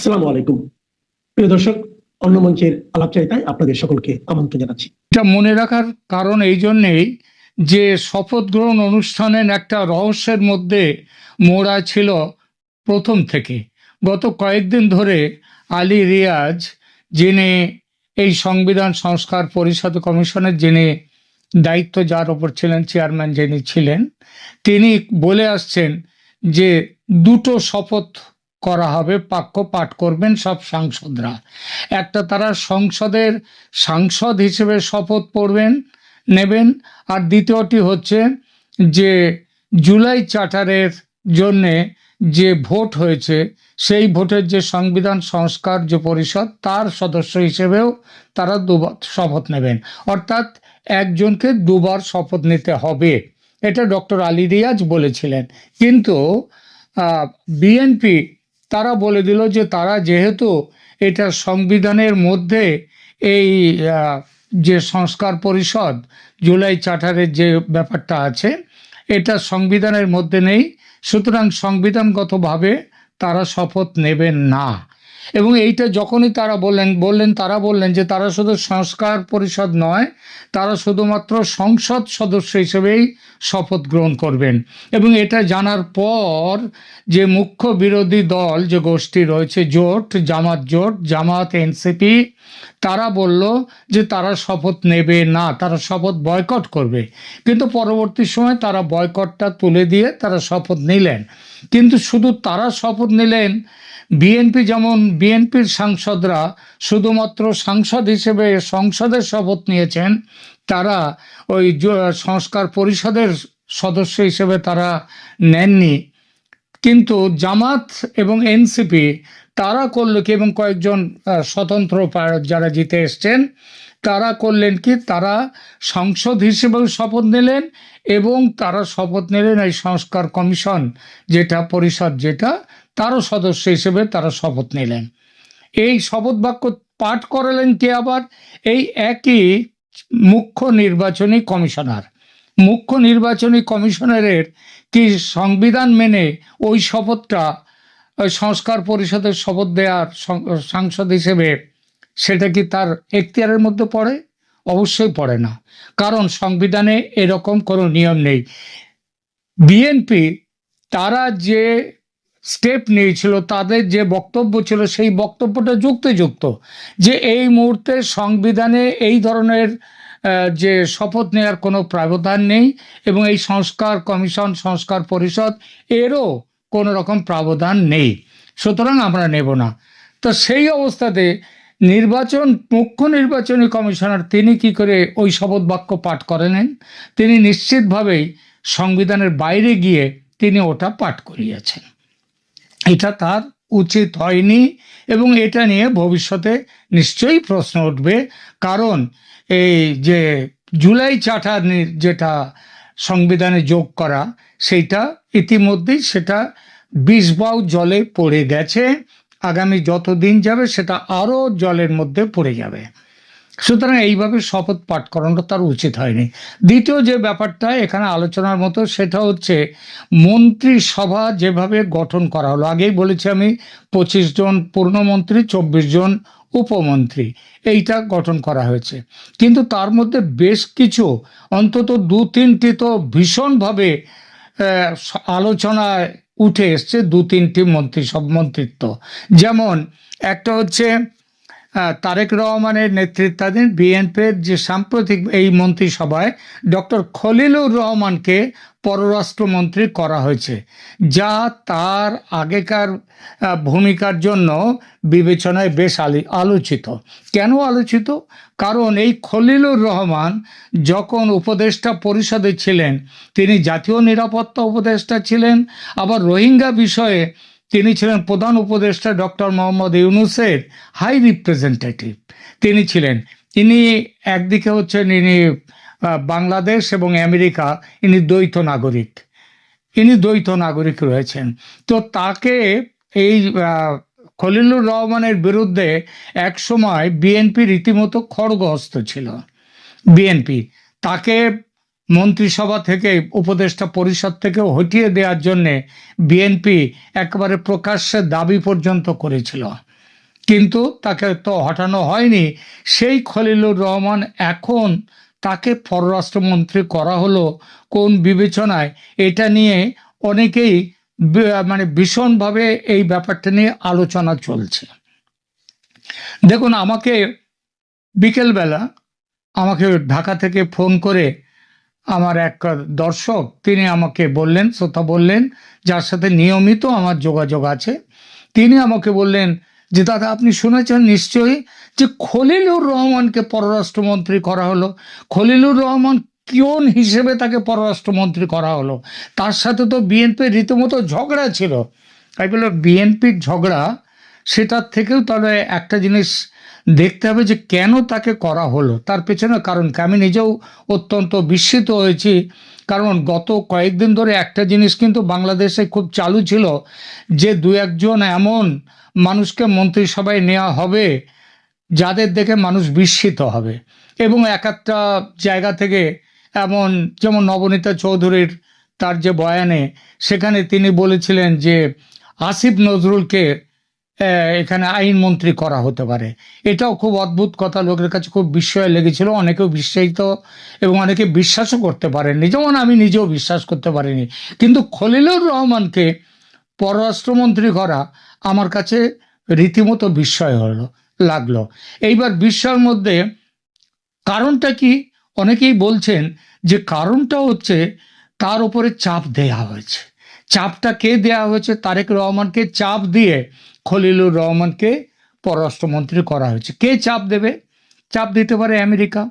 আসসালামু আলাইকুম প্রিয় দর্শক, অন্য মঞ্চের আলাপচারিতায় আপনাদের সকলকে আমন্ত্রণ জানাচ্ছি। এটা মনে রাখার কারণ এই জন্যেই যে শপথ গ্রহণ অনুষ্ঠানের একটা রহস্যের মধ্যে মোড়া ছিল প্রথম থেকে। গত কয়েকদিন ধরে আলী রিয়াজ, যিনি এই সংবিধান সংস্কার পরিষদ কমিশনের যিনি দায়িত্ব যার ওপর ছিলেন, চেয়ারম্যান যিনি ছিলেন, তিনি বলে আসছেন যে দুটো শপথ করা হবে, বাক্য পাঠ করবেন সব সাংসদরা। একটা তারা সংসদের সাংসদ হিসেবে শপথ নেবেন, আর দ্বিতীয়টি হচ্ছে যে জুলাই চার্টারের জন্যে যে ভোট হয়েছে সেই ভোটের যে সংবিধান সংস্কার যে পরিষদ তার সদস্য হিসেবেও তারা দুবার শপথ নেবেন, অর্থাৎ একজনকে দুবার শপথ নিতে হবে। এটা ডক্টর আলী রিয়াজ বলেছিলেন। কিন্তু বিএনপি তারা বলে দিল যে তারা যেহেতু এটা সংবিধানের মধ্যে এই যে সংস্কার পরিষদ জুলাই চার্টারের যে ব্যাপারটা আছে এটা সংবিধানের মধ্যে নেই, সুতরাং সংবিধানগতভাবে তারা শপথ নেবেন না। এবং এইটা যখনই তারা বললেন যে তারা শুধু সংস্কার পরিষদ নয়, তারা শুধুমাত্র সংসদ সদস্য হিসেবেই শপথ গ্রহণ করবেন। এবং এটা জানার পর যে মুখ্য বিরোধী দল যে গোষ্ঠী রয়েছে, জামাত এনসিপি, তারা বলল যে তারা শপথ নেবে না, তারা শপথ বয়কট করবে। কিন্তু পরবর্তী সময় তারা বয়কটটা তুলে দিয়ে তারা শপথ নিলেন। কিন্তু শুধু তারা শপথ নিলেন, বিএনপির সাংসদরা শুধুমাত্র সাংসদ হিসেবে সংসদের শপথ নিয়েছেন, তারা ওই সংস্কার পরিষদের সদস্য হিসেবে তারা নেননি। কিন্তু জামাত এবং এনসিপি তারা করলো কি, এবং কয়েকজন স্বতন্ত্র যারা জিতে এসছেন তারা করলেন কি, তারা সংসদ হিসেবেও শপথ নিলেন এবং তারা শপথ নিলেন এই সংস্কার কমিশন যেটা পরিষদ যেটা তারও সদস্য হিসেবে তারা শপথ নিলেন। এই শপথ বাক্য পাঠ করালেন কে? আবার এই একই মুখ্য নির্বাচনী কমিশনারের কি সংবিধান মেনে ওই শপথটা সংস্কার পরিষদের শপথ দেওয়ার সাংসদ হিসেবে সেটা কি তার এখতিয়ারের মধ্যে পড়ে? অবশ্যই পড়ে না, কারণ সংবিধানে এরকম কোনো নিয়ম নেই। বিএনপি তারা যে স্টেপ নিয়েছিল, তাদের যে বক্তব্য ছিল, সেই বক্তব্যটা যুক্তিযুক্ত যে এই মুহূর্তে সংবিধানে এই ধরনের যে শপথ নেওয়ার কোনো প্রাবধান নেই এবং এই সংস্কার কমিশন সংস্কার পরিষদ এরও কোনো রকম প্রাবধান নেই, সুতরাং আমরা নেব না। তো সেই অবস্থাতে মুখ্য নির্বাচনী কমিশনার তিনি কি করে ওই শপথ বাক্য পাঠ করেন? তিনি নিশ্চিতভাবেই সংবিধানের বাইরে গিয়ে তিনি ওটা পাঠ করিয়েছেন। এটা তার উচিত হয়নি এবং এটা নিয়ে ভবিষ্যতে নিশ্চয়ই প্রশ্ন উঠবে, কারণ এই যে জুলাই চার্টার যেটা সংবিধানে যোগ করা সেইটা ইতিমধ্যেই সেটা 20 বাউ জলে পড়ে গেছে। আগামী যত দিন যাবে সেটা আরও জলের মধ্যে পড়ে যাবে। সুতরাং এইভাবে শপথ পাঠ করানো তার উচিত হয়নি। দ্বিতীয় যে ব্যাপারটা এখানে আলোচনার মতো সেটা হচ্ছে মন্ত্রিসভা যেভাবে গঠন করা হলো। আগেই বলেছি আমি 25 জন পূর্ণমন্ত্রী, 24 জন উপমন্ত্রী এইটা গঠন করা হয়েছে। কিন্তু তার মধ্যে বেশ কিছু অন্তত 2-3টি তো ভীষণভাবে আলোচনায় উঠে এসছে, 2-3টি মন্ত্রিত্ব। যেমন একটা হচ্ছে তারেক রহমানের নেতৃত্বাধীন বিএনপির যে সাম্প্রতিক এই মন্ত্রিসভায় ডক্টর খলিলুর রহমানকে পররাষ্ট্রমন্ত্রী করা হয়েছে, যা তার আগেকার ভূমিকার জন্য বিবেচনায় বেশ আলোচিত। কেন আলোচিত? কারণ এই খলিলুর রহমান যখন উপদেষ্টা পরিষদে ছিলেন তিনি জাতীয় নিরাপত্তা উপদেষ্টা ছিলেন, আবার রোহিঙ্গা বিষয়ে তিনি ছিলেন প্রধান উপদেষ্টা ডক্টর মোহাম্মদ ইউনূসের হাই রিপ্রেজেন্টেটিভ তিনি ছিলেন। ইনি একদিকে হচ্ছেন ইনি বাংলাদেশ এবং আমেরিকা, ইনি দ্বৈত নাগরিক রয়েছেন। তো তাকে এই খলিলুর রহমানের বিরুদ্ধে একসময় বিএনপি রীতিমতো খড়গহস্ত ছিল। বিএনপি তাকে মন্ত্রিসভা থেকে উপদেষ্টা পরিষদ থেকে হটিয়ে দেওয়ার জন্যে বিএনপি একেবারে প্রকাশ্যে দাবি পর্যন্ত করেছিল। কিন্তু তাকে তো হটানো হয়নি। সেই খলিলুর রহমান এখন তাকে পররাষ্ট্রমন্ত্রী করা হলো কোন বিবেচনায়, এটা নিয়ে অনেকেই মানে ভীষণভাবে এই ব্যাপারটা নিয়ে আলোচনা চলছে। দেখুন, আমাকে বিকেলবেলা আমাকে ঢাকা থেকে ফোন করে আমার এক দর্শক, তিনি আমাকে বললেন, শ্রোতা বললেন, যার সাথে নিয়মিত আমার যোগাযোগ আছে, তিনি আমাকে বললেন যে দাদা, আপনি শুনেছেন নিশ্চয়ই যে খলিলুর রহমানকে পররাষ্ট্রমন্ত্রী করা হলো। খলিলুর রহমান কোন হিসেবে তাকে পররাষ্ট্রমন্ত্রী করা হলো? তার সাথে তো বিএনপির রীতিমতো ঝগড়া ছিল। তাই বলে বিএনপির ঝগড়া, সেটার থেকেও তাহলে একটা জিনিস দেখতে হবে যে কেন তাকে করা হলো, তার পেছনে কারণ কি। আমি নিজেও অত্যন্ত বিস্মিত হয়েছি, কারণ গত কয়েকদিন ধরে একটা জিনিস কিন্তু বাংলাদেশে খুব চালু ছিল যে দু একজন এমন মানুষকে মন্ত্রিসভায় নেওয়া হবে যাদের দেখে মানুষ বিস্মিত হবে। এবং এক একটা জায়গা থেকে এমন, যেমন নবনীতা চৌধুরীর তার যে বয়ানে, সেখানে তিনি বলেছিলেন যে আসিফ নজরুলকে এখানে আইনমন্ত্রী করা হতে পারে। এটাও খুব অদ্ভুত কথা, লোকের কাছে খুব বিস্ময় লেগেছিল, অনেকেও বিশ্বাসিত এবং অনেকে বিশ্বাসও করতে পারেননি, যেমন আমি নিজেও বিশ্বাস করতে পারিনি। কিন্তু খলিলুর রহমানকে পররাষ্ট্রমন্ত্রী করা আমার কাছে রীতিমতো বিস্ময় লাগলো। এইবার বিস্ময়ের মধ্যে কারণটা কি, অনেকেই বলছেন যে কারণটা হচ্ছে তার উপরে চাপ দেয়া হয়েছে। চাপটা কে দেয়া হয়েছে? তারেক রহমানকে চাপ দিয়ে খলিলুর রহমানকে পররাষ্ট্রমন্ত্রী করা হয়েছে। কে চাপ দেবে? চাপ দিতে পারে আমেরিকা।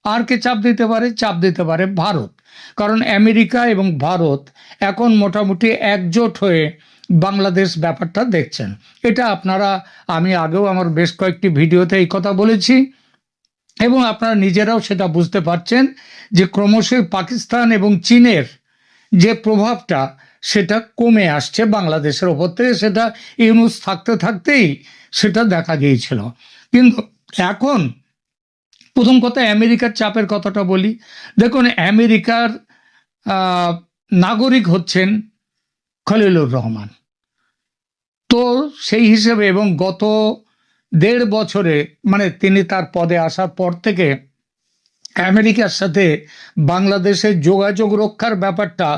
আর কে চাপ দিতে পারে? চাপ দিতে পারে ভারত। কারণ আমেরিকা এবং ভারত এখন মোটামুটি একজোট হয়ে বাংলাদেশ ব্যাপারটা দেখছেন। এটা আপনারা, আমি আগেও আমার বেশ কয়েকটি ভিডিওতে এই কথা বলেছি এবং আপনারা নিজেরাও সেটা বুঝতে পারছেন যে ক্রমশই পাকিস্তান এবং চীনের যে প্রভাবটা, সেটা কমে আসছে বাংলাদেশের ওপর থেকে। সেটা ইউনূস থাকতে থাকতেই সেটা দেখা গিয়েছিল। কিন্তু এখন প্রথম কথা আমেরিকার চাপের কথাটা বলি। দেখুন, আমেরিকার নাগরিক হচ্ছেন খলিলুর রহমান। তো সেই হিসেবে এবং গত 1.5 বছরে, মানে তিনি তার পদে আসার পর থেকে আমেরিকার সাথে বাংলাদেশের যোগাযোগ রক্ষার ব্যাপারটা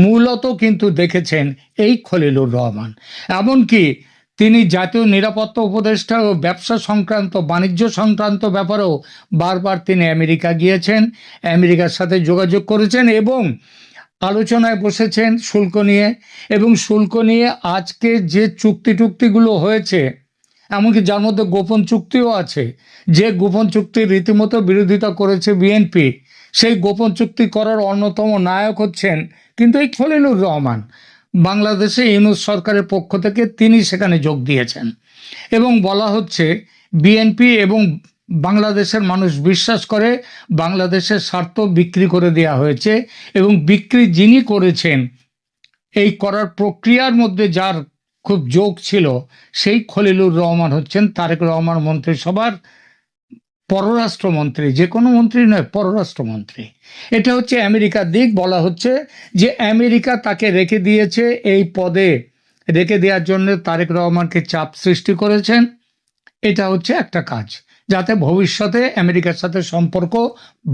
মূলত কিন্তু দেখেছেন এই খলিলুর রহমান। এমনকি তিনি জাতীয় নিরাপত্তা উপদেষ্টা ও ব্যবসা সংক্রান্ত, বাণিজ্য সংক্রান্ত ব্যাপারেও বারবার তিনি আমেরিকা গিয়েছেন, আমেরিকার সাথে যোগাযোগ করেছেন এবং আলোচনায় বসেছেন শুল্ক নিয়ে। এবং শুল্ক নিয়ে আজকে যে চুক্তিগুলো হয়েছে, এমনকি যার মধ্যে গোপন চুক্তিও আছে, যে গোপন চুক্তির রীতিমতো বিরোধিতা করেছে বিএনপি, সেই গোপন চুক্তি করার অন্যতম নায়ক হচ্ছেন কিন্তু এই খলিলুর রহমান। বাংলাদেশে ইউনূস সরকারের পক্ষ থেকে তিনি সেখানে যোগ দিয়েছেন এবং বলা হচ্ছে বিএনপি এবং বাংলাদেশের মানুষ বিশ্বাস করে বাংলাদেশের স্বার্থ বিক্রি করে দেওয়া হয়েছে এবং বিক্রি যিনি করেছেন, এই করার প্রক্রিয়ার মধ্যে যার খুব যোগ ছিল, সেই খলিলুর রহমান হচ্ছেন তারেক রহমান মন্ত্রিসভার পররাষ্ট্রমন্ত্রী। যে কোনো মন্ত্রী নয়, পররাষ্ট্রমন্ত্রী। এটা হচ্ছে আমেরিকার দিক। বলা হচ্ছে যে আমেরিকা তাকে রেখে দিয়েছে, এই পদে রেখে দেওয়ার জন্য তারেক রহমানকে চাপ সৃষ্টি করেছেন। এটা হচ্ছে একটা কাজ, যাতে ভবিষ্যতে আমেরিকার সাথে সম্পর্ক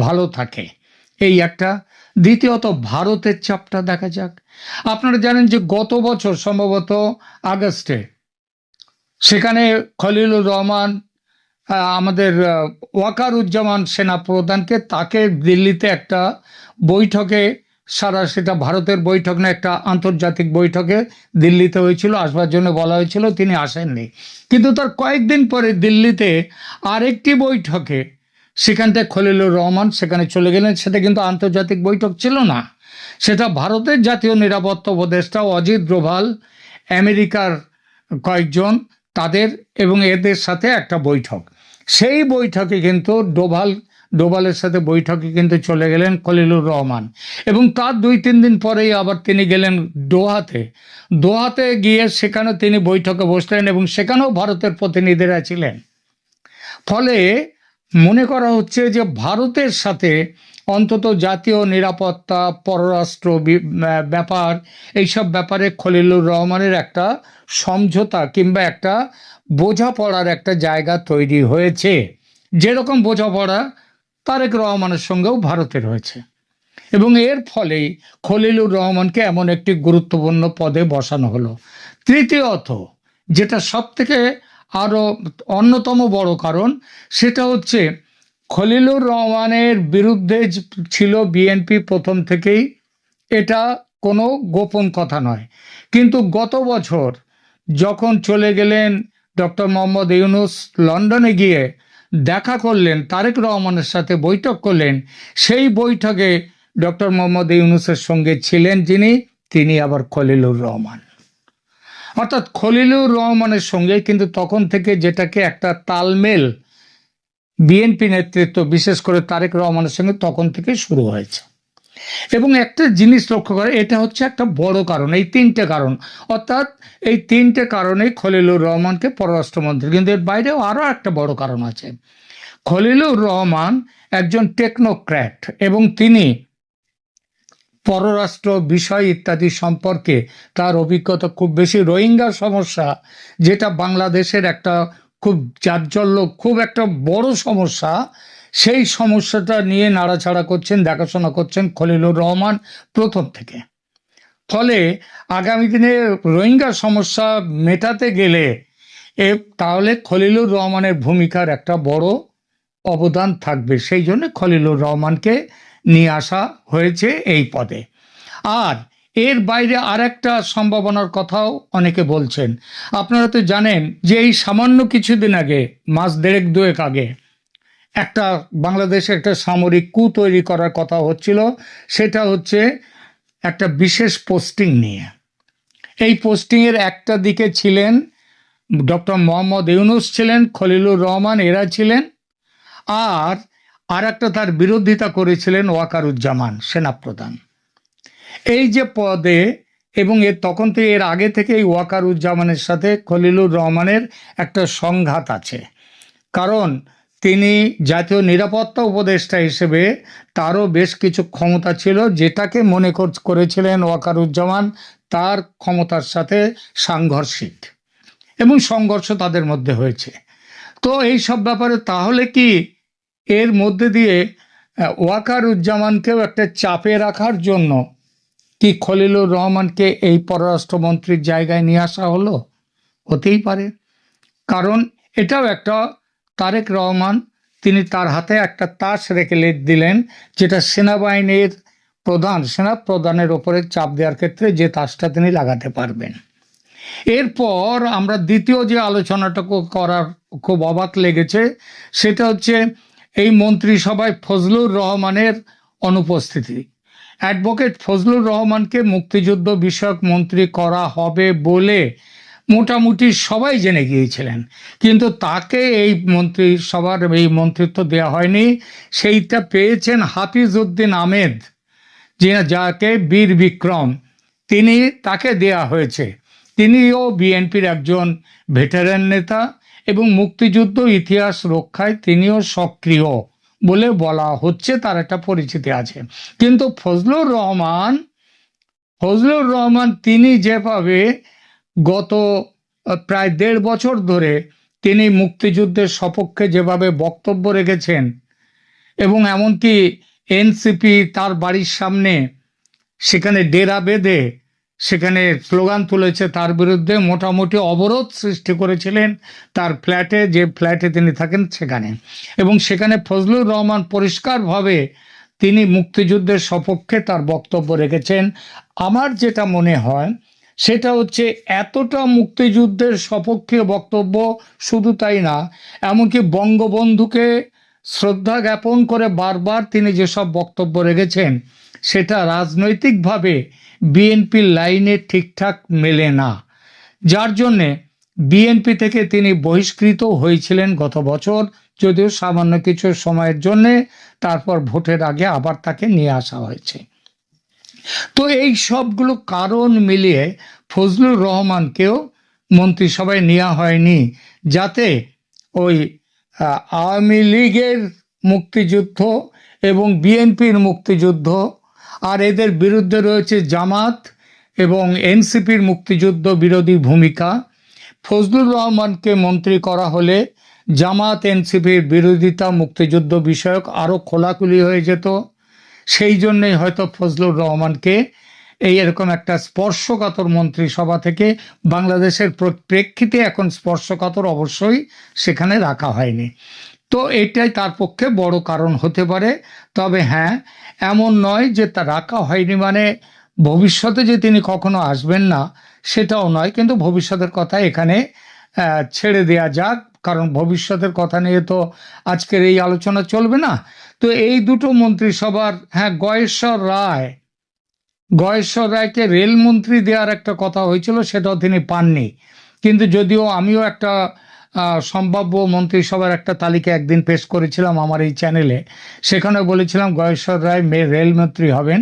ভালো থাকে, এই একটা। দ্বিতীয়ত ভারতের চাপটা দেখা যাক। আপনারা জানেন যে গত বছর সম্ভবত আগস্টে সেখানে খলিলুর রহমান আমাদের ওয়াকারুজ্জামান সেনা প্রধানকে, তাকে দিল্লিতে একটা বৈঠকে, সেটা ভারতের বৈঠক না, একটা আন্তর্জাতিক বৈঠকে দিল্লিতে হয়েছিল, আসবার জন্য বলা হয়েছিল, তিনি আসেননি। কিন্তু তার কয়েকদিন পরে দিল্লিতে আরেকটি বৈঠকে সেখানটায় খলিলুর রহমান সেখানে চলে গেলেন। সেটা কিন্তু আন্তর্জাতিক বৈঠক ছিল না, সেটা ভারতের জাতীয় নিরাপত্তা উপদেষ্টা অজিত ডোভাল, আমেরিকার কয়েকজন তাদের এবং এদের সাথে একটা বৈঠক। সেই বৈঠকে কিন্তু ডোভালের সাথে বৈঠকে কিন্তু চলে গেলেন খলিলুর রহমান এবং তার 2-3 দিন পরেই আবার তিনি গেলেন দোহাতে গিয়ে সেখানে তিনি বৈঠকে বসলেন এবং সেখানেও ভারতের প্রতিনিধিরা ছিলেন। ফলে মনে করা হচ্ছে যে ভারতের সাথে অন্তত জাতীয় নিরাপত্তা, পররাষ্ট্র ব্যাপার, এইসব ব্যাপারে খলিলুর রহমানের একটা সমঝোতা কিংবা একটা বোঝাপড়ার একটা জায়গা তৈরি হয়েছে, যেরকম বোঝাপড়া তারেক রহমানের সঙ্গেও ভারতের হয়েছে। এবং এর ফলেই খলিলুর রহমানকে এমন একটি গুরুত্বপূর্ণ পদে বসানো হলো। তৃতীয়ত, যেটা সব থেকে আরো অন্যতম বড় কারণ, সেটা হচ্ছে খলিলুর রহমানের বিরুদ্ধে ছিল বিএনপি প্রথম থেকেই, এটা কোনো গোপন কথা নয়। কিন্তু গত বছর যখন চলে গেলেন ডক্টর মোহাম্মদ ইউনূস, লন্ডনে গিয়ে দেখা করলেন, তারেক রহমানের সাথে বৈঠক করলেন, সেই বৈঠকে ডক্টর মোহাম্মদ ইউনূসের সঙ্গে ছিলেন তিনি আবার খলিলুর রহমান। অর্থাৎ খলিলুর রহমানের সঙ্গে কিন্তু তখন থেকে যেটাকে একটা তালমেল বিএনপি নেতৃত্ব, বিশেষ করে তারেক রহমানের সঙ্গে তখন থেকে শুরু হয়েছে। এবং একটা জিনিস লক্ষ্য করে, এটা হচ্ছে একটা বড় কারণ, এই তিনটে কারণ, অর্থাৎ এই তিনটে কারণেই খলিলুর রহমানকে পররাষ্ট্রমন্ত্রী। কিন্তু এর বাইরেও আরও একটা বড় কারণ আছে। খলিলুর রহমান একজন টেকনোক্র্যাট এবং তিনি পররাষ্ট্র বিষয় ইত্যাদি সম্পর্কে তার অভিজ্ঞতা খুব বেশি। রোহিঙ্গা সমস্যা, যেটা বাংলাদেশের একটা খুব জাজ্বল্য, খুব একটা বড় সমস্যা, সেই সমস্যাটা নিয়ে নাড়াচাড়া করছেন, দেখাশোনা করছেন খলিলুর রহমান প্রথম থেকে। ফলে আগামী দিনে রোহিঙ্গা সমস্যা মেটাতে গেলে তাহলে খলিলুর রহমানের ভূমিকার একটা বড় অবদান থাকবে। সেই জন্য খলিলুর রহমানকে নিয়ে আসা হয়েছে এই পদে। আর এর বাইরে আর একটা সম্ভাবনার কথাও অনেকে বলছেন। আপনারা তো জানেন যে এই সামান্য কিছুদিন আগে, মাস দেড়েক দুয়েক আগে, একটা বাংলাদেশে একটা সামরিক কূ তৈরি করার কথা হচ্ছিল। সেটা হচ্ছে একটা বিশেষ পোস্টিং নিয়ে। এই পোস্টিংয়ের একটা দিকে ছিলেন ডক্টর মোহাম্মদ ইউনূস, ছিলেন খলিলুর রহমান, এরা ছিলেন। আর একটা তার বিরোধিতা করেছিলেন ওয়াকারুজ্জামান, সেনাপ্রধান। এই যে পদে, এবং তখন থেকে, এর আগে থেকে এই ওয়াকারুজ্জামানের সাথে খলিলুর রহমানের একটা সংঘাত আছে। কারণ তিনি জাতীয় নিরাপত্তা উপদেষ্টা হিসেবে তারও বেশ কিছু ক্ষমতা ছিল, যেটাকে মনে করেছিলেন ওয়াকারুজ্জামান তার ক্ষমতার সাথে সাংঘর্ষিক, এবং সংঘর্ষ তাদের মধ্যে হয়েছে। তো এই সব ব্যাপারে তাহলে কি এর মধ্যে দিয়ে ওয়াকারুজ্জামানকেও একটা চাপে রাখার জন্য কি খলিলুর রহমানকে এই পররাষ্ট্রমন্ত্রীর জায়গায় নিয়ে আসা হলো? হতেই পারে। কারণ এটাও একটা, তারেক রহমান তিনি তার হাতে একটা তাস রেখে দিলেন, যেটা সেনাবাহিনীর সেনাপ্রধানের ওপরে চাপ দেওয়ার ক্ষেত্রে যে তাসটা তিনি লাগাতে পারবেন। এরপর আমরা দ্বিতীয় যে আলোচনাটা করার খুব অবাক লেগেছে, সেটা হচ্ছে এই মন্ত্রিসভায় ফজলুর রহমানের অনুপস্থিতি। অ্যাডভোকেট ফজলুর রহমানকে মুক্তিযুদ্ধ বিষয়ক মন্ত্রী করা হবে বলে মোটামুটি সবাই জেনে গিয়েছিলেন, কিন্তু তাকে এই মন্ত্রিসভার এই মন্ত্রিত্ব দেওয়া হয়নি। সেইটা পেয়েছেন হাফিজ উদ্দিন আহমেদ, যাকে বীর বিক্রম, তাকে দেয়া হয়েছে। তিনিও বিএনপির একজন ভেটারেন নেতা এবং মুক্তিযুদ্ধ ইতিহাস রক্ষায় তিনিও সক্রিয় বলে বলা হচ্ছে, তার একটা পরিচিতি আছে। কিন্তু ফজলুর রহমান তিনি যেভাবে গত প্রায় 1.5 বছর ধরে তিনি মুক্তিযুদ্ধের সপক্ষে যেভাবে বক্তব্য রেখেছেন, এবং এমনকি এনসিপি তার বাড়ির সামনে সেখানে ডেরা বেঁধে সেখানে স্লোগান তুলেছে, তার বিরুদ্ধে মোটামুটি অবরোধ সৃষ্টি করেছিলেন তার ফ্ল্যাটে, যে ফ্ল্যাটে তিনি থাকেন সেখানে। এবং সেখানে ফজলুর রহমান পরিষ্কারভাবে তিনি মুক্তিযুদ্ধের সপক্ষে তার বক্তব্য রেখেছেন। আমার যেটা মনে হয় সেটা হচ্ছে, এতটা মুক্তিযুদ্ধের সপক্ষে বক্তব্য, শুধু তাই না, এমনকি বঙ্গবন্ধুকে শ্রদ্ধা জ্ঞাপন করে বারবার তিনি যেসব বক্তব্য রেখেছেন, সেটা রাজনৈতিকভাবে বিএনপির লাইনে ঠিকঠাক মেলে না, যার জন্যে বিএনপি থেকে তিনি বহিষ্কৃত হয়েছিলেন গত বছর, যদিও সামান্য কিছু সময়ের জন্যে। তারপর ভোটের আগে আবার তাকে নিয়ে আসা হয়েছে। তো এই সবগুলো কারণ মিলিয়ে ফজলুর রহমানকেও মন্ত্রিসভায় নেওয়া হয়নি, যাতে ওই আওয়ামী লীগের মুক্তিযুদ্ধ এবং বিএনপির মুক্তিযুদ্ধ, আর এদের বিরুদ্ধে রয়েছে জামাত এবং এনসিপির মুক্তিযুদ্ধ বিরোধী ভূমিকা। ফজলুর রহমানকে মন্ত্রী করা হলে জামাত এনসিপির বিরোধিতা মুক্তিযুদ্ধ বিষয়ক আরও খোলাখুলি হয়ে যেত। সেই জন্যই হয়তো ফজলুর রহমানকে এই এরকম একটা স্পর্শকাতর মন্ত্রিসভা থেকে বাংলাদেশের প্রেক্ষিতে এখন স্পর্শকাতর অবশ্যই সেখানে রাখা হয়নি। তো এটাই তার পক্ষে বড় কারণ হতে পারে। তবে হ্যাঁ, এমন নয় যে তা রাখা হয়নি মানে ভবিষ্যতে যে তিনি কখনো আসবেন না সেটাও নয়, কিন্তু ভবিষ্যতের কথা এখানে ছেড়ে দেয়া যাক, কারণ ভবিষ্যতের কথা নিয়ে তো আজকের এই আলোচনা চলবে না। তো এই দুটো মন্ত্রিসভার, হ্যাঁ, গয়েশ্বর রায়কে রেলমন্ত্রী দেওয়ার একটা কথা হয়েছিল, সেটাও তিনি পাননি। কিন্তু যদিও আমিও একটা সম্ভাব্য মন্ত্রিসভার একটা তালিকা একদিন পেশ করেছিলাম আমার এই চ্যানেলে, সেখানে বলেছিলাম গয়েশ্বর রায় রেলমন্ত্রী হবেন,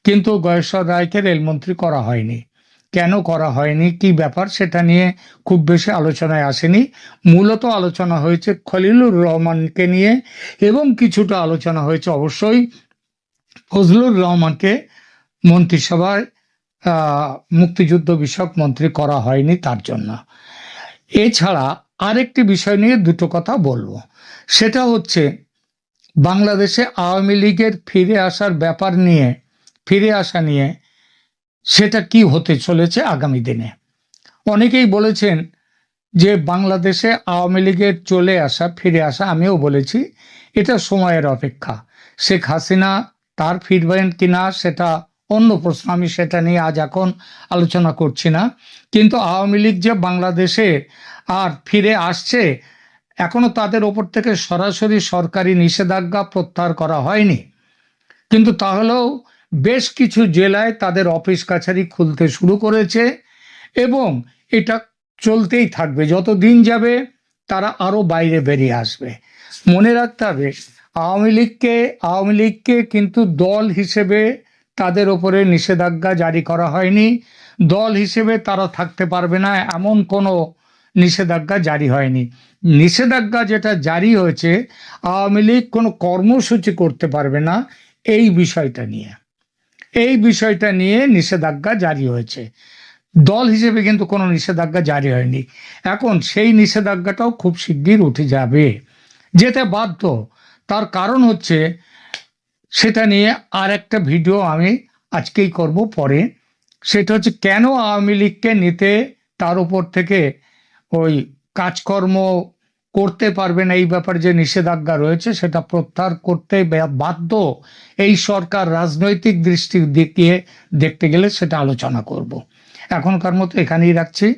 কিন্তু গয়েশ্বর রায়কে রেলমন্ত্রী করা হয়নি। কেন করা হয়নি, কি ব্যাপার, সেটা নিয়ে খুব বেশি আলোচনায় আসেনি। মূলত আলোচনা হয়েছে খলিলুর রহমানকে নিয়ে এবং কিছুটা আলোচনা হয়েছে অবশ্যই ফজলুর রহমানকে মন্ত্রিসভায় মুক্তিযুদ্ধ বিষয়ক মন্ত্রী করা হয়নি তার জন্য। এছাড়া আরেকটি বিষয় নিয়ে দুটো কথা বলবো, সেটা হচ্ছে বাংলাদেশে আওয়ামী লীগের ফিরে আসা নিয়ে সেটা কি হতে চলেছে আগামী দিনে। অনেকেই বলেছেন যে বাংলাদেশে আওয়ামী লীগের ফিরে আসা, আমিও বলেছি এটা সময়ের অপেক্ষা। শেখ হাসিনা তার ফিরবেন কিনা সেটা অন্য প্রশ্ন, আমি সেটা নিয়ে আজ এখন আলোচনা করছি না। কিন্তু আওয়ামী লীগ যে বাংলাদেশে আর ফিরে আসছে, এখনো তাদের ওপর থেকে সরাসরি সরকারি নিষেধাজ্ঞা প্রত্যাহার করা হয়নি, কিন্তু তাহলেও বেশ কিছু জেলায় তাদের অফিস কাছারি খুলতে শুরু করেছে এবং এটা চলতেই থাকবে। যত দিন যাবে তারা আরো বাইরে বেরিয়ে আসবে। মনে রাখতে হবে, আওয়ামী লীগকে কিন্তু দল হিসেবে তাদের উপরে নিষেধাজ্ঞা জারি করা হয়নি। দল হিসেবে তারা থাকতে পারবে না এমন কোনো নিষেধাজ্ঞা জারি হয়নি। নিষেধাজ্ঞা যেটা জারি হয়েছে, আওয়ামী লীগ কোনো কর্মসূচি করতে পারবে না, এই বিষয়টা নিয়ে নিষেধাজ্ঞা জারি হয়েছে। দল হিসেবে কিন্তু কোনো নিষেধাজ্ঞা জারি হয়নি। এখন সেই নিষেধাজ্ঞাটাও খুব শিগগির উঠে যেতে বাধ্য। তার কারণ হচ্ছে, সেটা নিয়ে আর একটা ভিডিও আমি আজকেই করব পরে, সেটা হচ্ছে কেন আওয়ামী লীগকে নিতে তার উপর থেকে ওই কাজকর্ম করতে পারবে না, এই ব্যাপারে যে নিষেধাজ্ঞা রয়েছে সেটা প্রত্যাহার করতে বাধ্য এই সরকার রাজনৈতিক দৃষ্টি দিয়ে দেখতে গেলে, সেটা আলোচনা করব। এখনকার মতো এখানেই রাখছি।